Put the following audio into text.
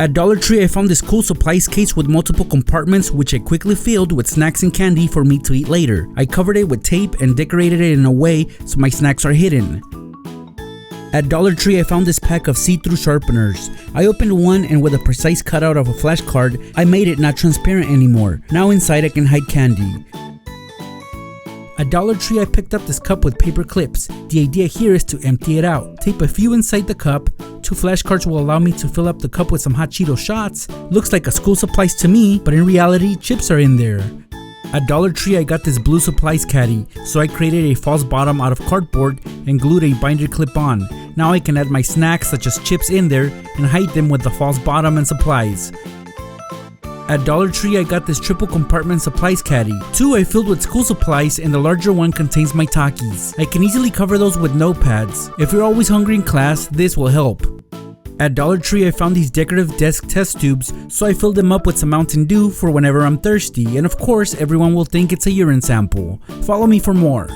At Dollar Tree, I found this cool supplies case with multiple compartments, which I quickly filled with snacks and candy for me to eat later. I covered it with tape and decorated it in a way so my snacks are hidden. At Dollar Tree, I found this pack of see-through sharpeners. I opened one and with a precise cutout of a flashcard, I made it not transparent anymore. Now inside I can hide candy. At Dollar Tree, I picked up this cup with paper clips. The idea here is to empty it out. Tape a few inside the cup. 2 flashcards will allow me to fill up the cup with some hot Cheeto shots. Looks like a school supplies to me, but in reality, chips are in there. At Dollar Tree, I got this blue supplies caddy, so I created a false bottom out of cardboard and glued a binder clip on. Now I can add my snacks such as chips in there and hide them with the false bottom and supplies. At Dollar Tree, I got this triple compartment supplies caddy. 2 I filled with school supplies and the larger one contains my Takis. I can easily cover those with notepads. If you're always hungry in class, this will help. At Dollar Tree, I found these decorative desk test tubes, so I filled them up with some Mountain Dew for whenever I'm thirsty, and of course, everyone will think it's a urine sample. Follow me for more.